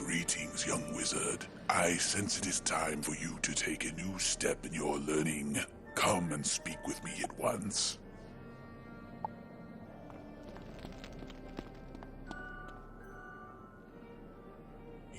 Greetings, young wizard. I sense it is time for you to take a new step in your learning. Come and speak with me at once.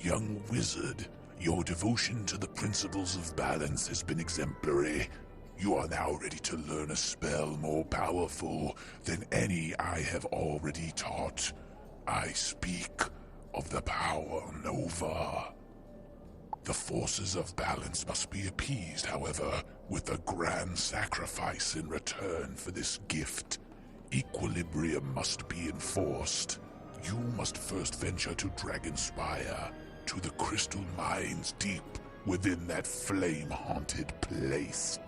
Young wizard, your devotion to the principles of balance has been exemplary. You are now ready to learn a spell more powerful than any I have already taught. I speak of the Power Nova. The forces of balance must be appeased, however, with a grand sacrifice in return for this gift. Equilibrium must be enforced. You must first venture to Dragonspire, to the crystal mines deep within that flame-haunted place.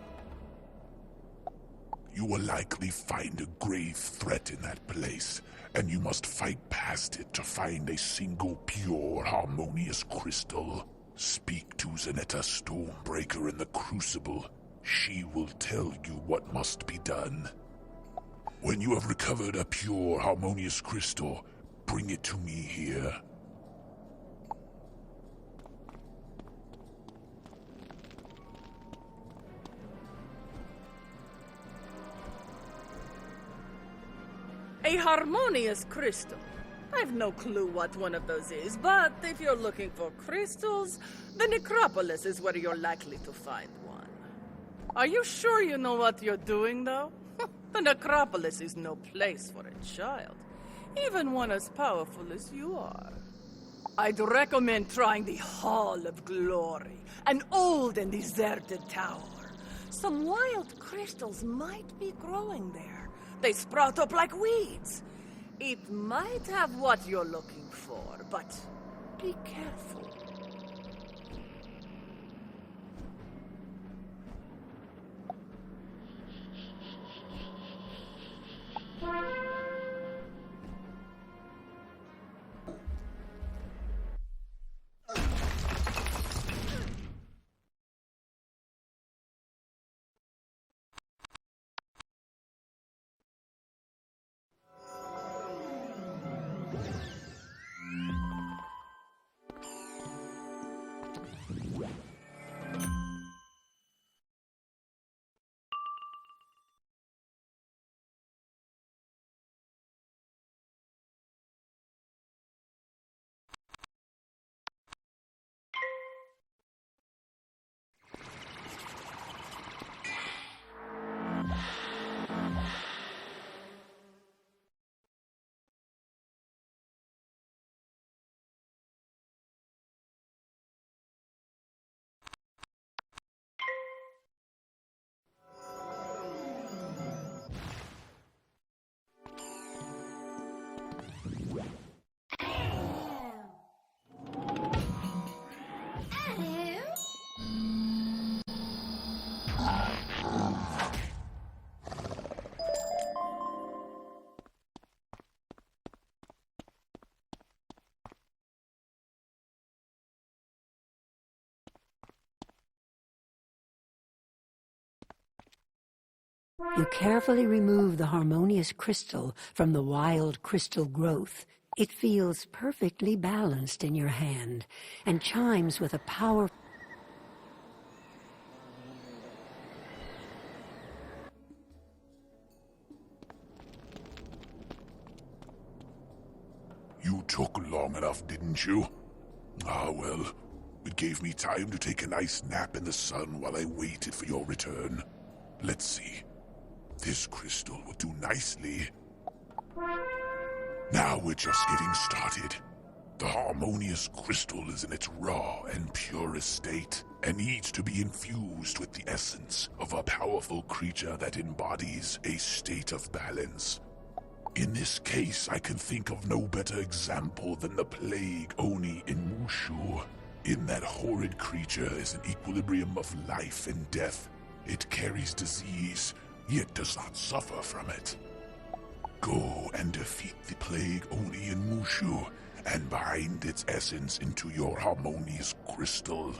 You will likely find a grave threat in that place, and you must fight past it to find a single pure, harmonious crystal. Speak to Zanetta Stormbreaker in the Crucible. She will tell you what must be done. When you have recovered a pure, harmonious crystal, bring it to me here. A harmonious crystal. I've no clue what one of those is, but if you're looking for crystals, the necropolis is where you're likely to find one. Are you sure you know what you're doing, though? The necropolis is no place for a child, even one as powerful as you are. I'd recommend trying the Hall of Glory, an old and deserted tower. Some wild crystals might be growing there. They sprout up like weeds. It might have what you're looking for, but be careful. You carefully remove the harmonious crystal from the wild crystal growth. It feels perfectly balanced in your hand and chimes with a powerful... You took long enough, didn't you? Ah, well, it gave me time to take a nice nap in the sun while I waited for your return. Let's see. This crystal will do nicely. Now we're just getting started. The harmonious crystal is in its raw and purest state, and needs to be infused with the essence of a powerful creature that embodies a state of balance. In this case, I can think of no better example than the plague Oni in Mushu. In that horrid creature is an equilibrium of life and death. It carries disease, yet does not suffer from it. Go and defeat the plague Oni in Mushu, and bind its essence into your harmonious crystal.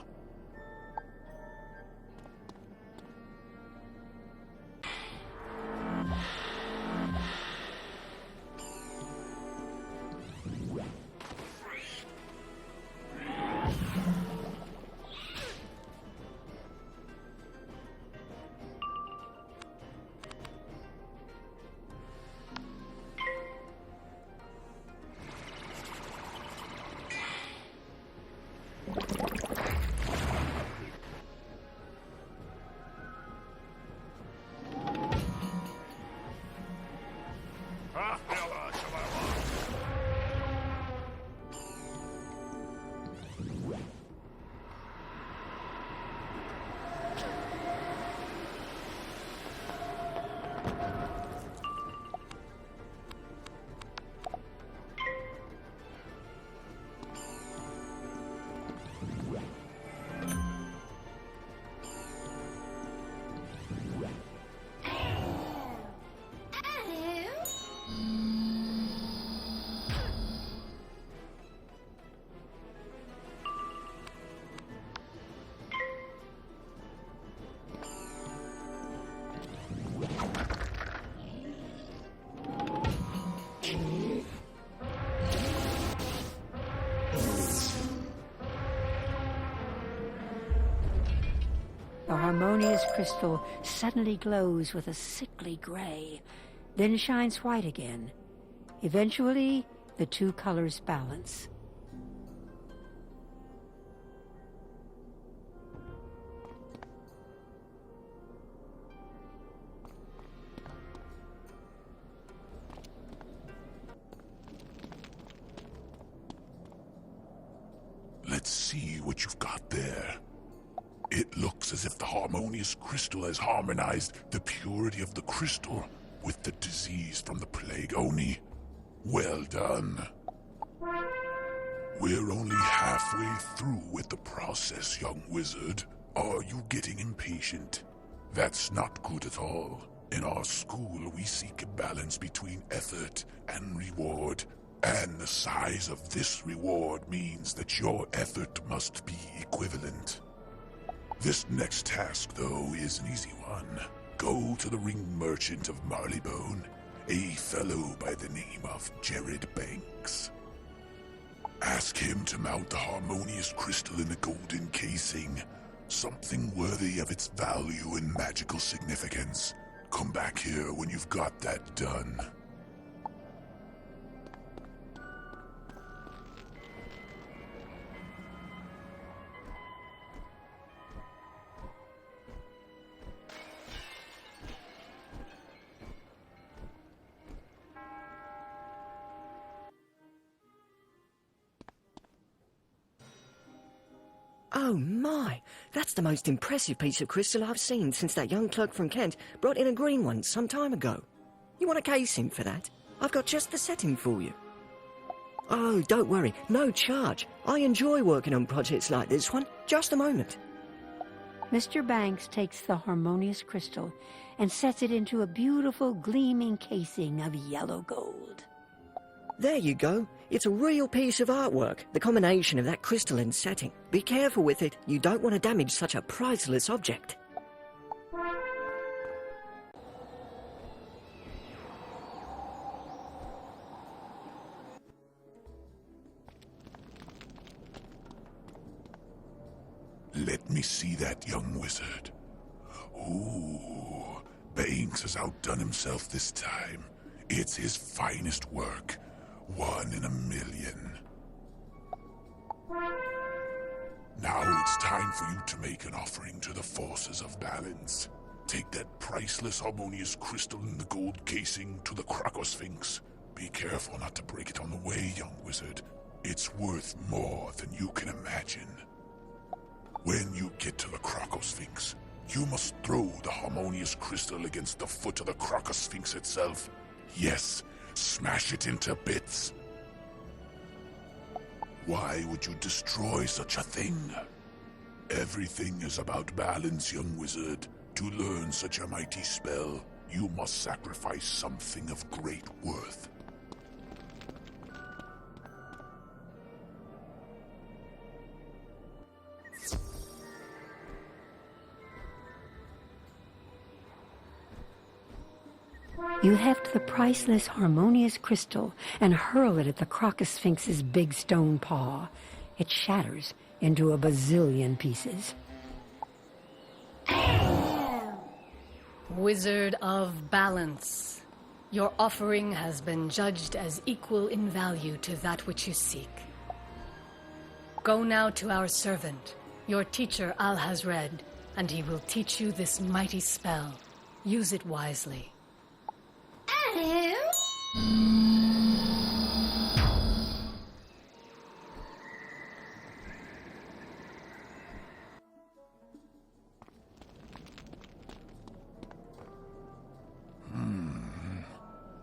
The harmonious crystal suddenly glows with a sickly gray, then shines white again. Eventually, the two colors balance. Let's see what you've got there. It looks as if the harmonious crystal has harmonized the purity of the crystal with the disease from the plague Oni. Well done. We're only halfway through with the process, young wizard. Are you getting impatient? That's not good at all. In our school, we seek a balance between effort and reward. And the size of this reward means that your effort must be equivalent. This next task, though, is an easy one. Go to the ring merchant of Marleybone, a fellow by the name of Jared Banks. Ask him to mount the harmonious crystal in the golden casing, something worthy of its value and magical significance. Come back here when you've got that done. Oh my, that's the most impressive piece of crystal I've seen since that young clerk from Kent brought in a green one some time ago. You want a casing for that? I've got just the setting for you. Oh, don't worry, no charge. I enjoy working on projects like this one. Just a moment. Mr. Banks takes the harmonious crystal and sets it into a beautiful gleaming casing of yellow gold. There you go. It's a real piece of artwork, the combination of that crystal and setting. Be careful with it. You don't want to damage such a priceless object. Let me see that, young wizard. Ooh, Banks has outdone himself this time. It's his finest work. 1 in a million. Now it's time for you to make an offering to the forces of balance. Take that priceless harmonious crystal in the gold casing to the Crocosphinx. Be careful not to break it on the way, young wizard. It's worth more than you can imagine. When you get to the Crocosphinx, you must throw the harmonious crystal against the foot of the Crocosphinx itself. Yes, smash it into bits. Why would you destroy such a thing? Everything is about balance, young wizard. To learn such a mighty spell, you must sacrifice something of great worth. You heft the priceless harmonious crystal and hurl it at the Crocosphinx's big stone paw. It shatters into a bazillion pieces. Wizard of Balance, your offering has been judged as equal in value to that which you seek. Go now to our servant, your teacher Al-Hazred, and he will teach you this mighty spell. Use it wisely.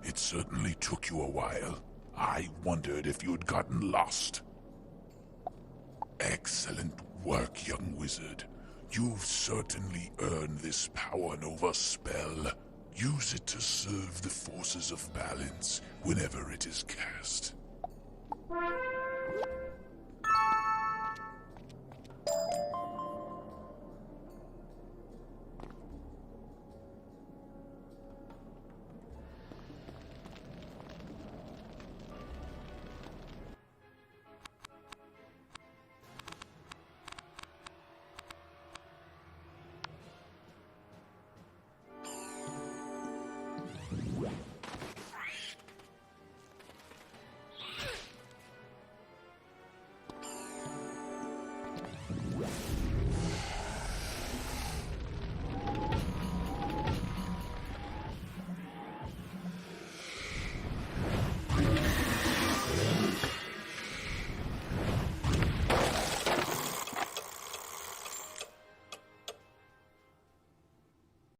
It certainly took you a while. I wondered if you had gotten lost. Excellent work, young wizard. You've certainly earned this Power Nova spell. Use it to serve the forces of balance whenever it is cast.